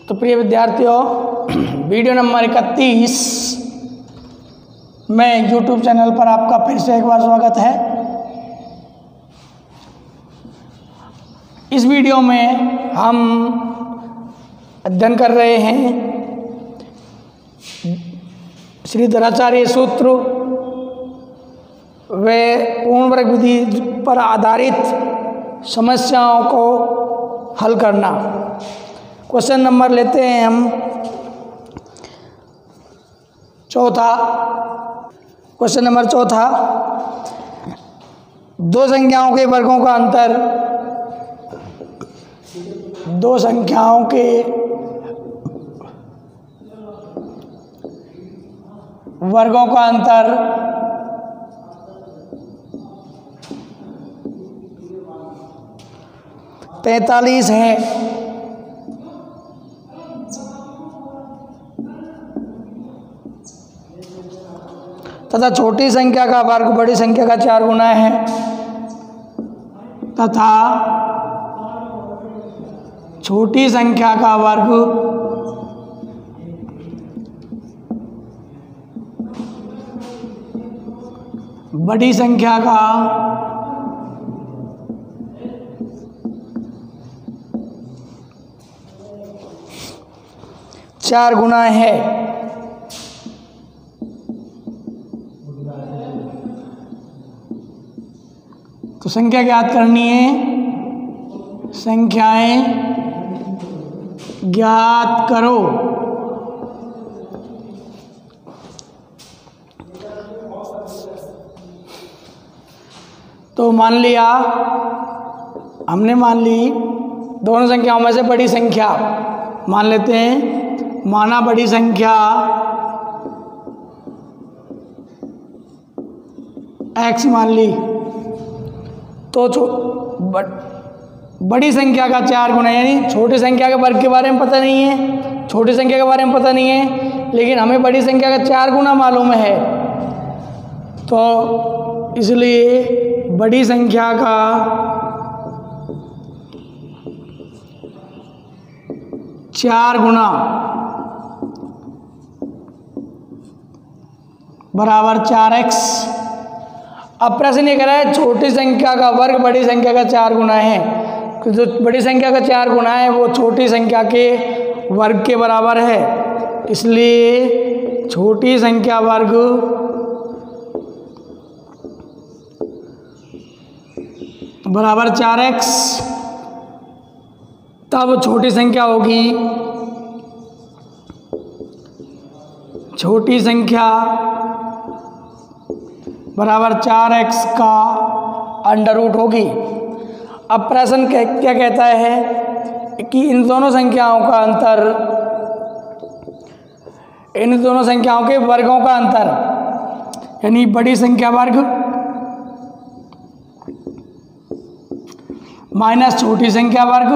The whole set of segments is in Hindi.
तो प्रिय विद्यार्थियों, वीडियो नंबर 31 में YouTube चैनल पर आपका फिर से एक बार स्वागत है। इस वीडियो में हम अध्ययन कर रहे हैं श्रीधराचार्य सूत्र व पूर्ण वर्ग विधि पर आधारित समस्याओं को हल करना। क्वेश्चन नंबर लेते हैं हम चौथा। क्वेश्चन नंबर चौथा, दो संख्याओं के वर्गों का अंतर, दो संख्याओं के वर्गों का अंतर 43 है तथा छोटी संख्या का वर्ग बड़ी संख्या का 4 गुना है तथा छोटी संख्या का वर्ग बड़ी संख्या का 4 गुना है। तो संख्या ज्ञात करनी है, संख्याएं ज्ञात करो। तो मान लिया, हमने मान ली दोनों संख्याओं में से बड़ी संख्या मान लेते हैं, माना बड़ी संख्या x मान ली, तो बड़ी संख्या का 4 गुना, यानी छोटी संख्या के वर्ग के बारे में पता नहीं है, छोटी संख्या के बारे में पता नहीं है, लेकिन हमें बड़ी संख्या का 4 गुना मालूम है। तो इसलिए बड़ी संख्या का 4 गुना बराबर 4x। अब प्रश्न ये कह रहा है छोटी संख्या का वर्ग बड़ी संख्या का 4 गुना है, तो जो बड़ी संख्या का 4 गुना है वो छोटी संख्या के वर्ग के बराबर है, इसलिए छोटी संख्या वर्ग बराबर 4x। तब छोटी संख्या होगी, छोटी संख्या बराबर 4x का अंडर रूट होगी। अब प्रश्न क्या कहता है कि इन दोनों संख्याओं का अंतर, इन दोनों संख्याओं के वर्गों का अंतर, यानी बड़ी संख्या वर्ग माइनस छोटी संख्या वर्ग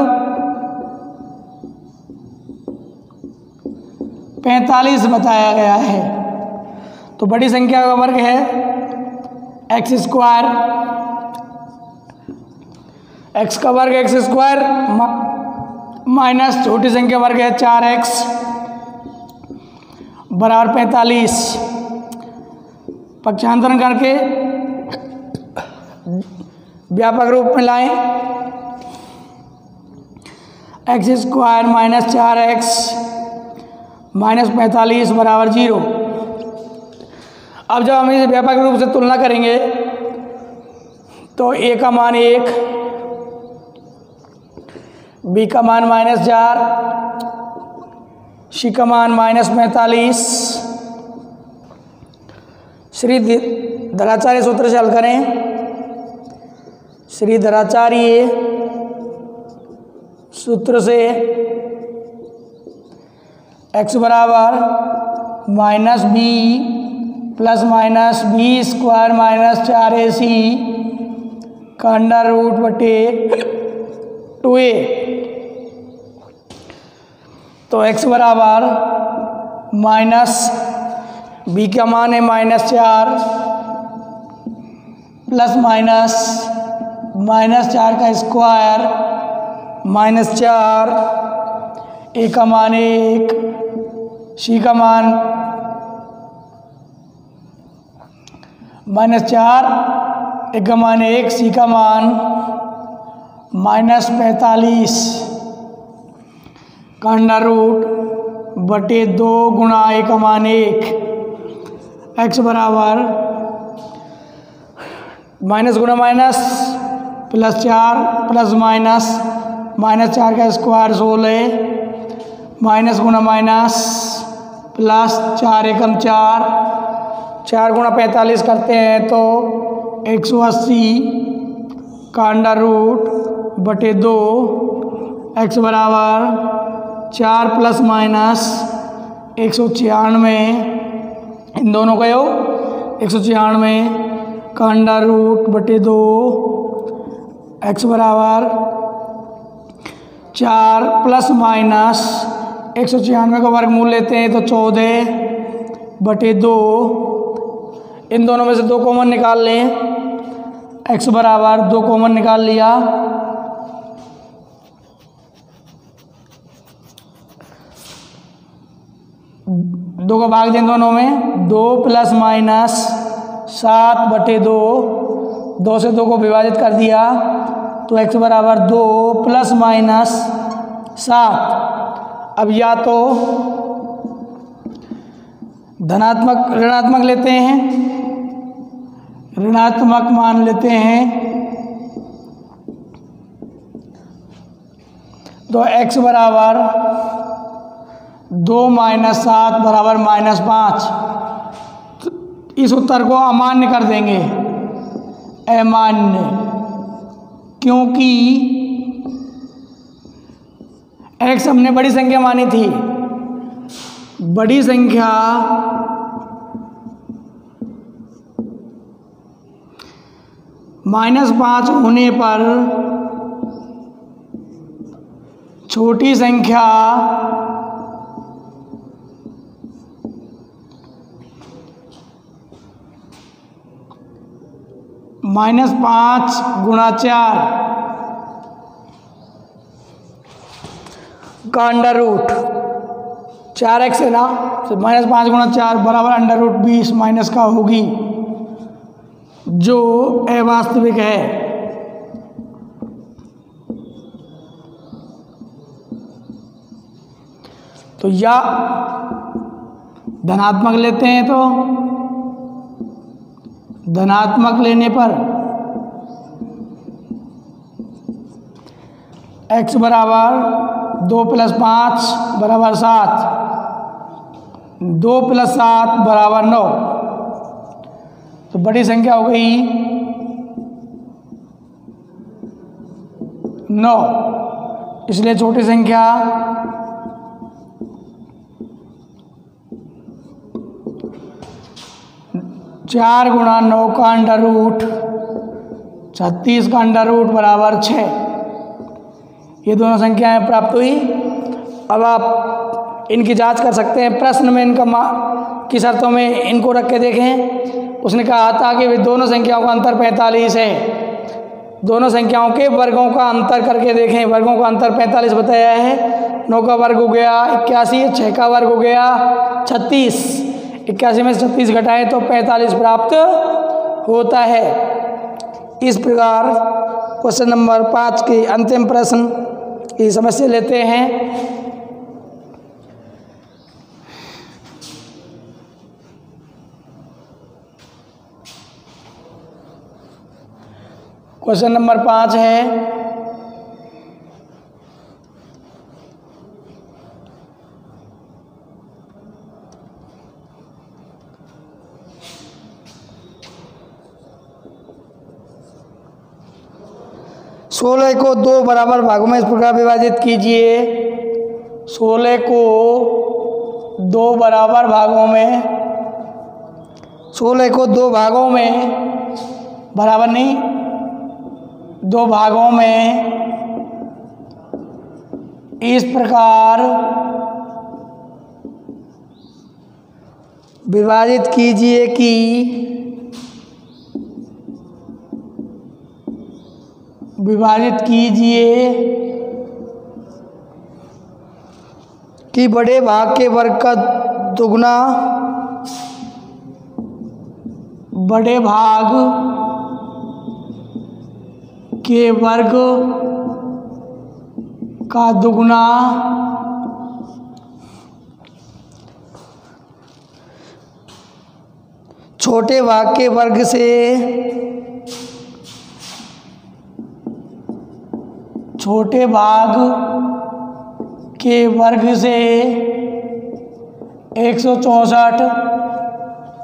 45 बताया गया है। तो बड़ी संख्या का वर्ग है एक्स स्क्वायर, एक्स का वर्ग एक्स स्क्वायर माइनस छोटी संख्या वर्ग है 4x बराबर 45। पक्षांतरण करके व्यापक रूप में लाएं, x square minus 4x minus 45 बराबर 0। अब जब हम इसे व्यापक रूप से तुलना करेंगे तो a का मान 1, b का मान -4, c का मान -45। श्रीधराचार्य सूत्र से हल करें। श्रीधराचार्य सूत्र से x बराबर -b plus minus b square minus 4ac का अंडर रूट बटे 2a। तो x बराबर माइनस b का मान है -4 प्लस माइनस -4 का स्क्वायर -4 ए का मान 1, सी का मान -4, ए का मान 1, सी का मान -45 का अंडर रूट बटे 2 गुणा ए का मान 1, एक्स बराबर माइनस गुणा माइनस +4 प्लस माइनस -4 का स्क्वायर 16 माइनस गुणा माइनस +4 एकम 4, 4 गुणा 45 करते हैं तो 180 का अंडर रूट बटे 2, एक्स बराबर 4 प्लस माइनस 196, इन दोनों का योग 196 का अंडर रूट बटे 2, एक्स बराबर 4 प्लस माइनस 196 का वर्गमूल लेते हैं तो 14 बटे 2, इन दोनों में से 2 कॉमन निकाल लें, एक्स बराबर 2 कॉमन निकाल लिया, दो का भाग दें दोनों में, 2 प्लस माइनस 7 बटे 2, 2 से 2 को विभाजित कर दिया तो x बराबर 2 प्लस माइनस 7। अब या तो धनात्मक ऋणात्मक लेते हैं, ऋणात्मक मान लेते हैं तो x बराबर 2 माइनस 7 बराबर -5, इस उत्तर को अमान्य कर देंगे, अमान्य, क्योंकि x हमने बड़ी संख्या मानी थी, बड़ी संख्या -5 होने पर छोटी संख्या -5 गुणा 4 का अंडर रूट 4x है ना, तो -5 गुणा 4 बराबर अंडर रूट 20 माइनस का होगी, जो अवास्तविक है। तो या धनात्मक लेते हैं तो धनात्मक लेने पर x बराबर 2 प्लस 5 बराबर 7, 2 प्लस 7 बराबर 9, तो बड़ी संख्या हो गई 9, इसलिए छोटी संख्या 4 गुणा 9 का अंडर रूट 36 का अंडर रूट बराबर 6, ये दोनों संख्याएं प्राप्त हुई। अब आप इनकी जांच कर सकते हैं, प्रश्न में इनका की शर्तों में इनको रख के देखें। उसने कहा था कि दोनों संख्याओं का अंतर 45 है, दोनों संख्याओं के वर्गों का अंतर करके देखें, वर्गों का अंतर 45 बताया है, 9 का वर्ग हो गया 81, 6 का वर्ग हो गया 36, 81 में से 36 घटाएं तो 45 प्राप्त होता है। इस प्रकार क्वेश्चन नंबर 5 की अंतिम प्रश्न की समस्या लेते हैं। क्वेश्चन नंबर 5 है, 16 को 2 बराबर भागों में इस प्रकार विभाजित कीजिए। 16 को 2 बराबर भागों में, 16 को 2 भागों में, बराबर नहीं, 2 भागों में इस प्रकार विभाजित कीजिए कि कि बड़े भाग के वर्ग का दुगना बड़े भाग के वर्ग का दुगना छोटे भाग के वर्ग से छोटे भाग के वर्ग से 164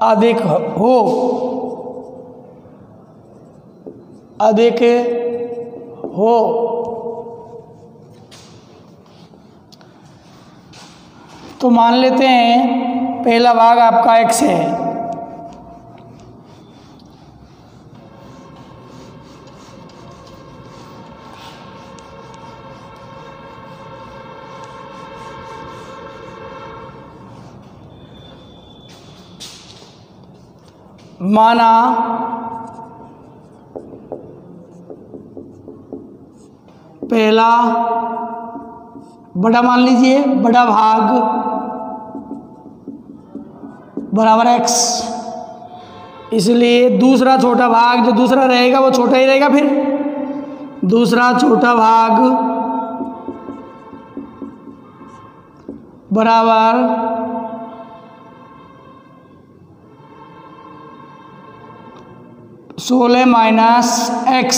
अधिक हो। तो मान लेते हैं पहला भाग आपका x है, माना पहला बड़ा मान लीजिए, बड़ा भाग बराबर x, इसलिए दूसरा छोटा भाग जो दूसरा रहेगा वो छोटा ही रहेगा। फिर दूसरा छोटा भाग बराबर सोलह माइनस x।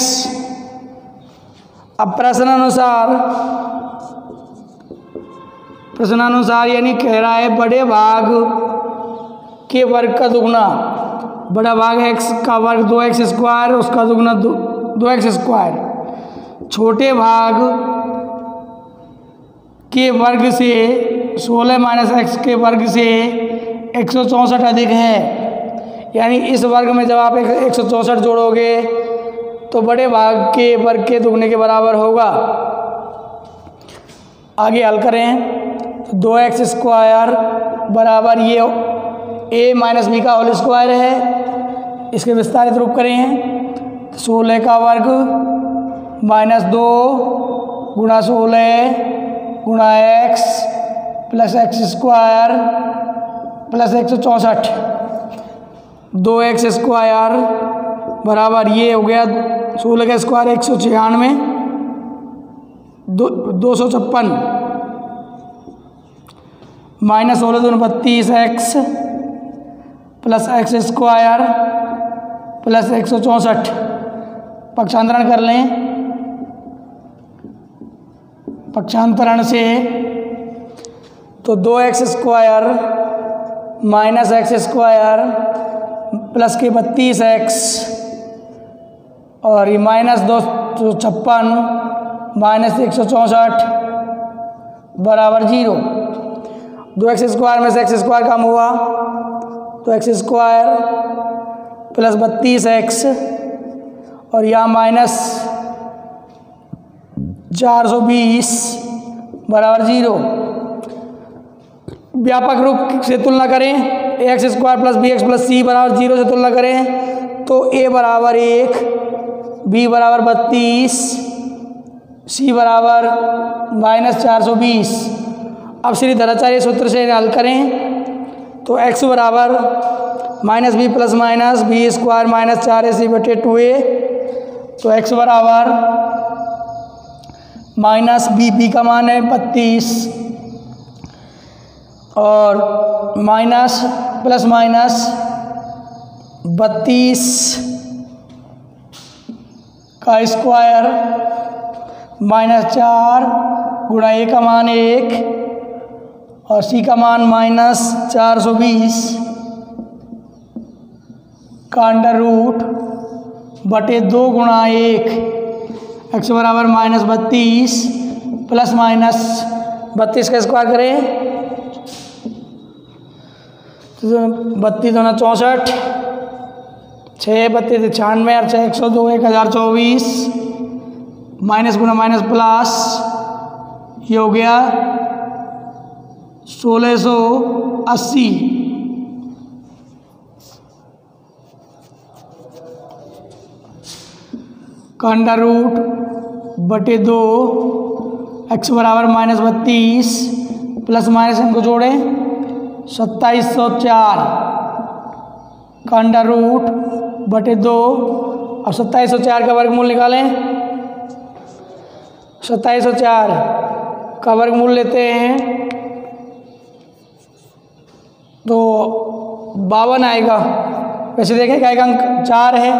अब प्रश्नानुसार यानी कह रहा है बड़े भाग के वर्ग का दुगना, बड़ा भाग x का वर्ग 2x स्क्वायर, उसका दुगना 2x स्क्वायर, छोटे भाग के वर्ग से 16 माइनस x के वर्ग से 164 अधिक है। यानी इस वर्ग में जब आप 164 जोड़ोगे तो बड़े भाग के वर्ग के दुगने के बराबर होगा। आगे हल करें तो 2x स्क्वायर बराबर ये a माइनस बी का होल स्क्वायर है, इसके विस्तारित रूप करें 16 का वर्ग माइनस 2 गुणा 16 गुणा x plus x square plus 164, 2x square बराबर ये हो गया 16 का स्क्वायर 196, 256 माइनस 16 दूनी 32x plus x square plus 164। पक्षांतरण कर लें, पक्षांतरण से तो 2x square minus x square plus के 32x और ये माइनस 256 माइनस 164 बराबर 0। 2x स्क्वायर में से x स्क्वायर कम हुआ तो x स्क्वायर प्लस 32x और यहाँ माइनस 420 बराबर 0। व्यापक रूप से तुलना करें, x square plus b x plus c बराबर 0 से तुलना करें तो a बराबर 1, b बराबर 32, c बराबर माइनस 420। अब श्री धराचार्य सूत्र से हल करें तो x बराबर minus b plus minus b square minus 4ac/2a, तो x बराबर माइनस बी का मान है 32 और माइनस प्लस माइनस 32 का स्क्वायर माइनस 4 गुणा a का मान 1 और c का मान माइनस 420 का अंडर रूट बटे 2 गुणा 1, x बराबर माइनस 32 प्लस माइनस 32 का स्क्वायर करें तो 32 दूना 64, 6 32 96 और 6 102 1024 माइनस गुना माइनस प्लस ये हो गया 1680। का अंडर रूट बटे 2, x बराबर माइनस 32 प्लस माइनस इनको जोड़ें 2704 का अंडर रूट बटे 2। अब 2704 का वर्गमूल निकालें। 2704 का वर्गमूल लेते हैं तो 52 आएगा। वैसे देखें क्या अंक 4 है।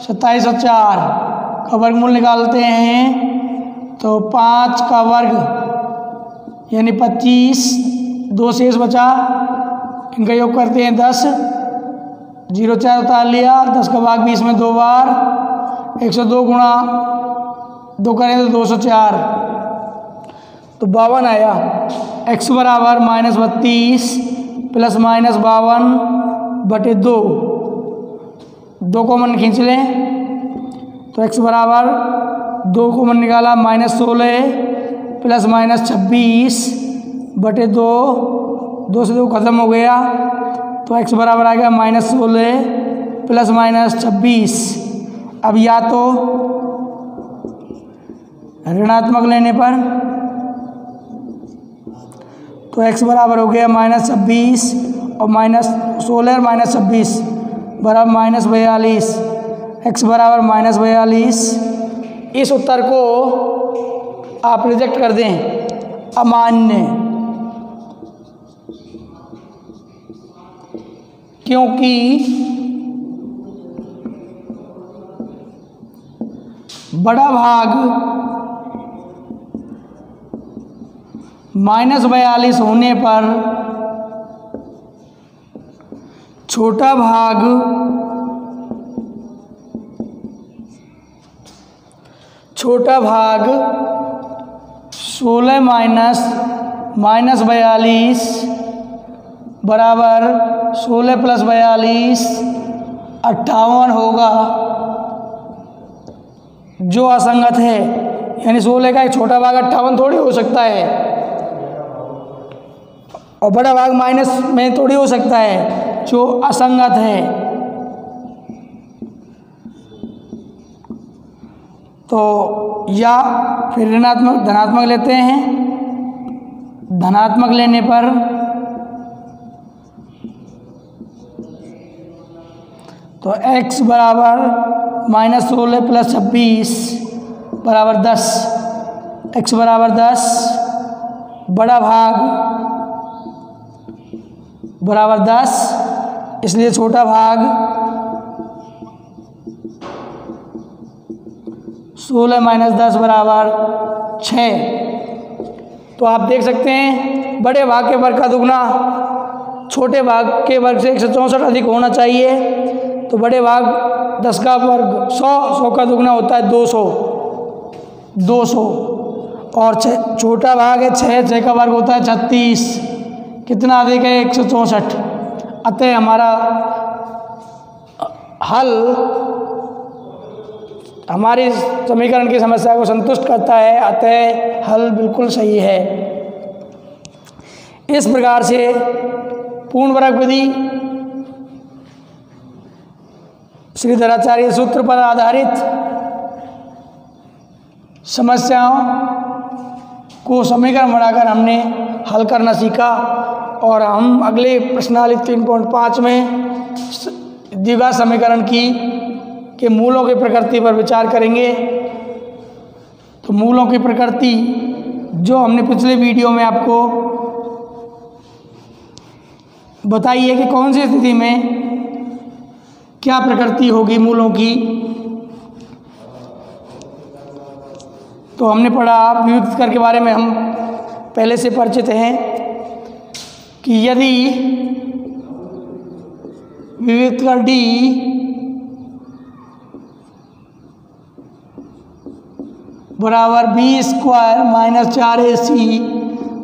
2704 का वर्गमूल निकालते हैं तो 5 का वर्ग यानी 25, 2 शेष बचा, इनका योग करते हैं 10, 0 4 उतार लिया, 10 का भाग 20 में 2 बार, 102 गुणा 2 करें तो 204, तो 52 आया। x बराबर -32 प्लस -52 बटे 2, 2 कॉमन खींच लें तो x बराबर 2 कॉमन निकाला -16 प्लस -26 बटे 2, 2 से 2 खत्म हो गया तो x बराबर आ गया -16 प्लस -26। अब या तो ऋणात्मक लेने पर तो x बराबर हो गया -26 और -16 और -26 बराबर -42, x बराबर -42। इस उत्तर को आप रिजेक्ट कर दें, अमान्य, क्योंकि बड़ा भाग -42 होने पर छोटा भाग -16 -42 बराबर 16 प्लस 42 58 होगा, जो असंगत है। यानी 16 का एक छोटा भाग 58 थोड़ी हो सकता है और बड़ा भाग माइनस में थोड़ी हो सकता है, जो असंगत है। तो या फिर ऋणात्मक धनात्मक लेते हैं। धनात्मक लेने पर तो x बराबर -16 प्लस 26 बराबर 10, x बराबर 10, बड़ा भाग बराबर 10, इसलिए छोटा भाग 16 - 10 बराबर 6। तो आप देख सकते हैं बड़े भाग के वर्ग का दुगना छोटे भाग के वर्ग से 164 अधिक होना चाहिए। तो बड़े भाग 10 का वर्ग 100, 100 का दुगना होता है 200, 200 और छोटा भाग है 6, 6 का वर्ग होता है 36, कितना अधिक है 164। अतः हमारा हल हमारी समीकरण की समस्या को संतुष्ट करता है, अतः हल बिल्कुल सही है। इस प्रकार से पूर्ण वर्ग विधि श्रीधराचार्य सूत्र पर आधारित समस्याओं को समीकरण बनाकर हमने हल करना सीखा और हम अगले प्रश्नावली 3.5 में द्विघात समीकरण के मूलों की प्रकृति पर विचार करेंगे। तो मूलों की प्रकृति जो हमने पिछले वीडियो में आपको बताई है कि कौन सी स्थिति में क्या प्रकृति होगी मूलों की, तो हमने पढ़ा। विविक्त कर के बारे में हम पहले से परिचित हैं कि यदि विविक्त कर D बराबर B² - 4AC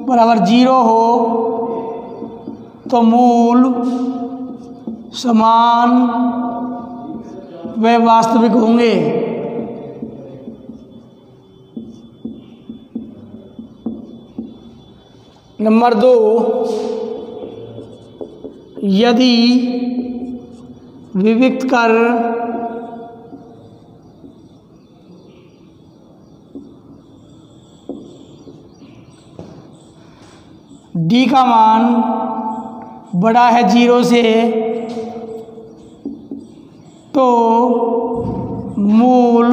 बराबर 0 हो तो मूल समान व वास्तविक होंगे। नंबर 2, यदि विविक्त कर डी का मान बड़ा है 0 से, तो मूल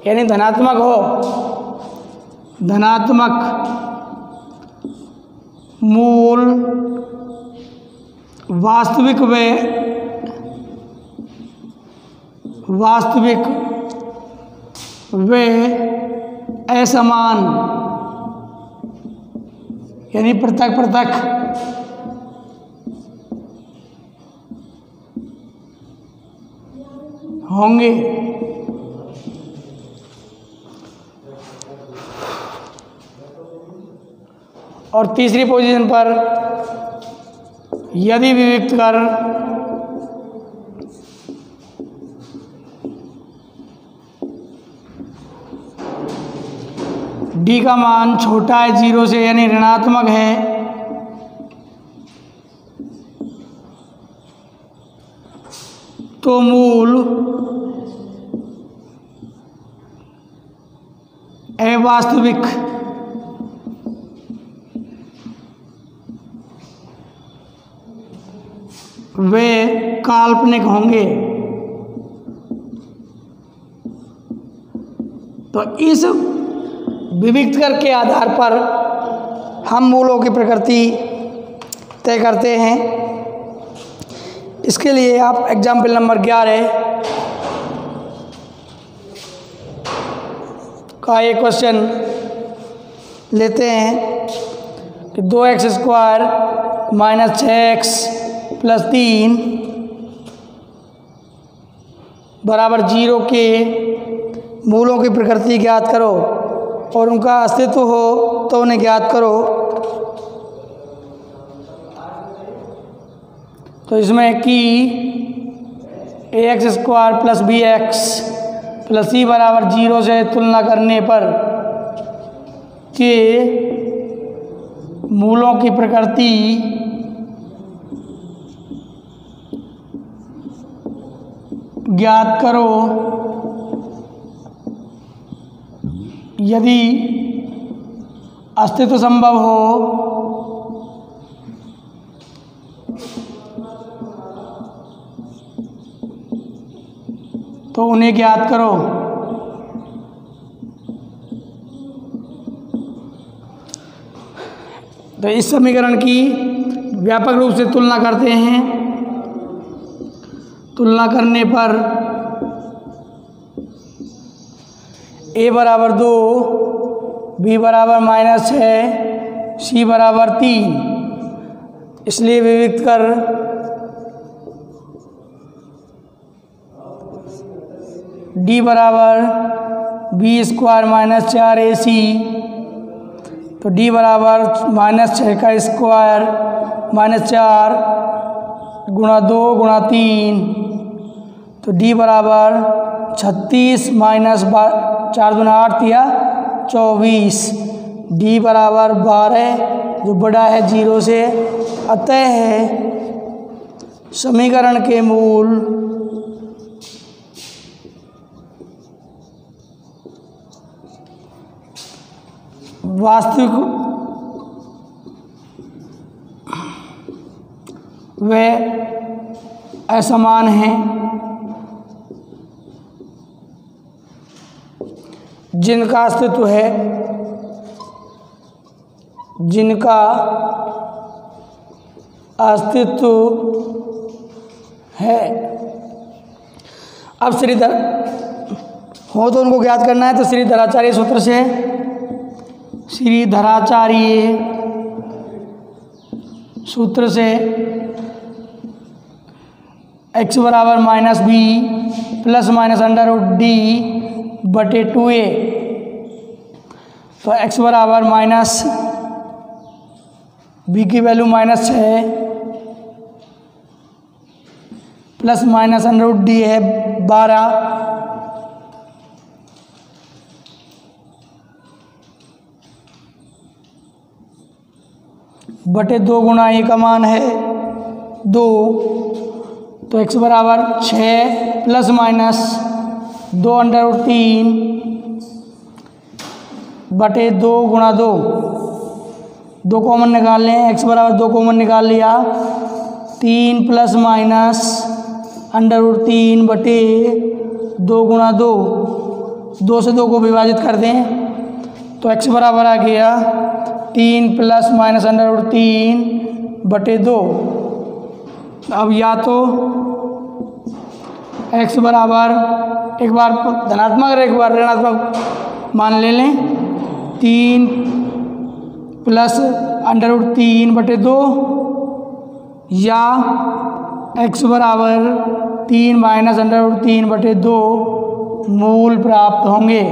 यानी धनात्मक हो, धनात्मक मूल वास्तविक व असमान यानी पृथक पृथक होंगे। और तीसरी पोजीशन पर यदि विविक्त कर डी का मान छोटा है 0 से यानी ऋणात्मक है, तो मूल अवास्तविक वे काल्पनिक होंगे। तो इस विविक्त कर के आधार पर हम मूलों की प्रकृति तय करते हैं। इसके लिए आप एग्जाम्पल नंबर 11 का एक क्वेश्चन लेते हैं कि 2x² माइनस 6x प्लस 3 बराबर 0 के मूलों की प्रकृति ज्ञात करो और उनका अस्तित्व हो तो उन्हें ज्ञात करो। तो इसमें कि ax² plus bx plus c बराबर 0 से तुलना करने पर के मूलों की प्रकृति ज्ञात करो यदि अस्तित्व संभव हो तो उन्हें ज्ञात करो। तो इस समीकरण की व्यापक रूप से तुलना करते हैं। तुलना करने पर a बराबर 2, b बराबर -6, c बराबर 3, इसलिए विविक्त कर d बराबर b² माइनस 4ac, तो d बराबर -6 का स्क्वायर माइनस 4 गुणा 2 गुणा 3, तो d बराबर 36 माइनस 4 दूना 8 या 24, d बराबर 12 जो बड़ा है 0 से। अतः समीकरण के मूल वास्तविक व असमान हैं, जिनका अस्तित्व है, जिनका अस्तित्व है। अब श्रीधर हो तो उनको ज्ञात करना है। तो श्रीधराचार्य सूत्र से, श्रीधराचार्य सूत्र से x बराबर -b प्लस माइनस √d बटे 2a, तो x बराबर b की वैल्यू -6 प्लस माइनस √d है 12 बटे 2 गुणा a का मान है 2, तो x बराबर 6 प्लस माइनस 2√3 बटे 2 गुणा 2, 2 कॉमन निकाल लें, x बराबर 2 कॉमन निकाल लिया, 3 प्लस माइनस √3 बटे 2 गुणा 2, 2 से 2 को विभाजित कर दें तो x बराबर आ गया 3 प्लस माइनस √3 बटे 2। अब या तो x बराबर एक बार धनात्मक और एक बार ऋणात्मक मान ले लें, 3 प्लस √3 बटे 2 या x बराबर 3 माइनस √3 बटे 2 मूल प्राप्त होंगे।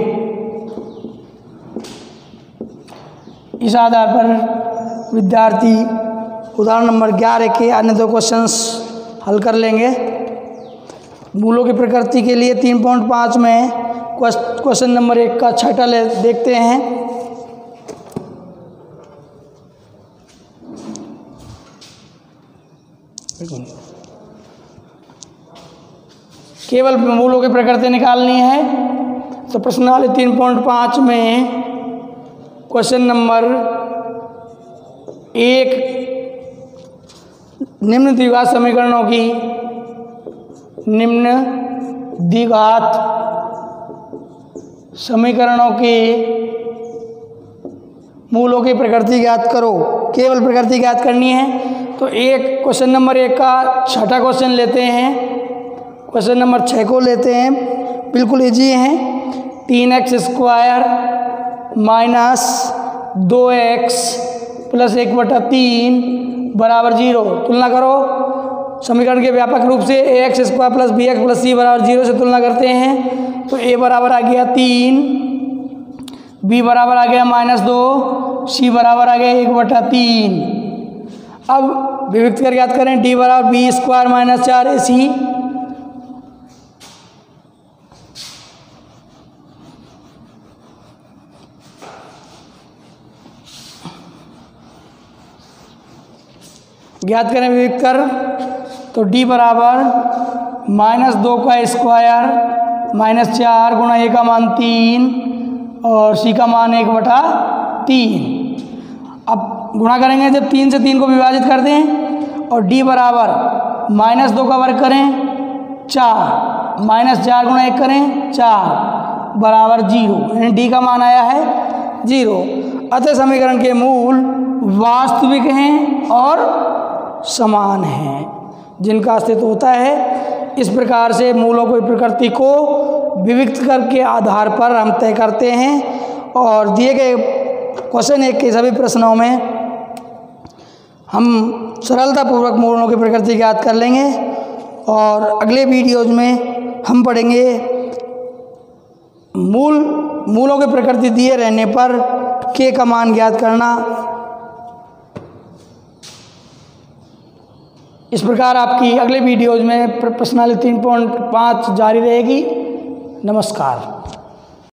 इस आधार पर विद्यार्थी उदाहरण नंबर 11 के अन्य 2 क्वेश्चंस हल कर लेंगे। मूलों की प्रकृति के लिए 3.5 में क्वेश्चन नंबर 1 का छठा देखते हैं। केवल मूलों की प्रकृति निकालनी है तो प्रश्नावली 3.5 में क्वेश्चन नंबर 1 निम्न द्विघात समीकरणों की के मूलों की प्रकृति ज्ञात करो। केवल प्रकृति ज्ञात करनी है तो क्वेश्चन नंबर 1 का छठा क्वेश्चन लेते हैं, क्वेश्चन नंबर 6 को लेते हैं, बिल्कुल इजी हैं। 3x² माइनस 2x प्लस 1/3 बराबर 0। तुलना करो, समीकरण के व्यापक रूप से ax² plus bx plus c बराबर 0 से तुलना करते हैं तो a बराबर आ गया 3, b बराबर आ गया -2, c बराबर आ गया 1/3। अब विभक्त कर याद करें, d बराबर b² माइनस 4ac, ज्ञात करें विभक्त कर तो d बराबर -2 का स्क्वायर -4 गुणा a का मान 3 और c का मान 1/3। अब गुणा करेंगे जब 3 से 3 को विभाजित कर दें और d बराबर -2 का वर्ग करें 4, -4 गुणा 1 करें 4 बराबर 0, यानी d का मान आया है 0। अतः समीकरण के मूल वास्तविक हैं और समान हैं, जिनका अस्तित्व होता है। इस प्रकार से मूलों की प्रकृति को विभक्त कर के आधार पर हम तय करते हैं और दिए गए क्वेश्चन 1 के सभी प्रश्नों में हम सरलतापूर्वक मूलों की प्रकृति ज्ञात कर लेंगे। और अगले वीडियोज में हम पढ़ेंगे मूलों की प्रकृति दिए रहने पर k का मान ज्ञात करना। इस प्रकार आपकी अगले वीडियोज में प्रश्नावली 3.5 जारी रहेगी। नमस्कार।